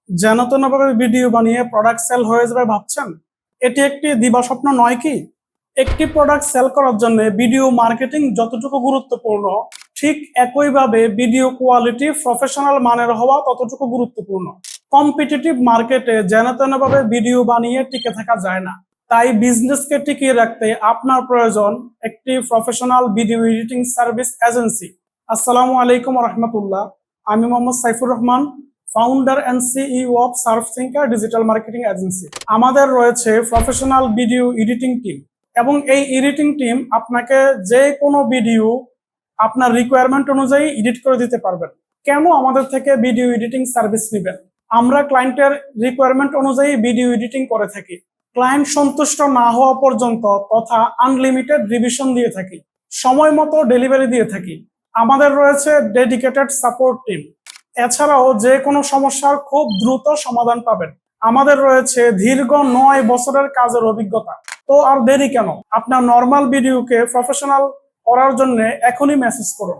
যেন তেনভাবে ভিডিও বানিয়ে product sell হয়ে যাবে ভাবছেন? এটি একটি দিবাস্বপ্ন নয় কি? একটি প্রোডাক্ট সেল করার জন্য ভিডিও মার্কেটিং যতটুকু গুরুত্বপূর্ণ, ঠিক একইভাবে ভিডিও কোয়ালিটি প্রফেশনাল মানের হওয়া ততটুকু গুরুত্বপূর্ণ। কম্পিটিটিভ মার্কেটে যেন তেনভাবে ভিডিও বানিয়ে টিকে থাকা যায় না। তাই বিজনেসকে টিকিয়ে রাখতে আপনার প্রয়োজন একটি professional video editing service agency. আসসালামু আলাইকুম রহমতুল্লাহ। আমি Mohammad Saifur Rahman, founder and CEO of Surf thinker digital marketing agency. আমাদের রয়েছে প্রফেশনাল ভিডিও এডিটিং টিম, এবং এই এডিটিং টিম আপনাকে যে কোনো ভিডিও আপনার রিকোয়ারমেন্ট অনুযায়ী এডিট করে দিতে পারবেন। কেন আমাদের থেকে ভিডিও এডিটিং সার্ভিস নেবেন? আমরা ক্লায়েন্টের রিকোয়ারমেন্ট অনুযায়ী ভিডিও এডিটিং করে থাকি। ক্লায়েন্ট সন্তুষ্ট না হওয়া পর্যন্ত তথা আনলিমিটেড রিভিশন দিয়ে থাকি, সময় মতো ডেলিভারি দিয়ে থাকি। আমাদের রয়েছে ডেডিকেটেড সাপোর্ট টিম। এছাড়াও যে কোনো সমস্যার খুব দ্রুত সমাধান পাবেন। আমাদের রয়েছে দীর্ঘ 9 বছরের কাজের অভিজ্ঞতা। তো আর দেরি কেন? আপনার নর্মাল ভিডিওকে প্রফেশনাল করার জন্য এখনই মেসেজ করুন।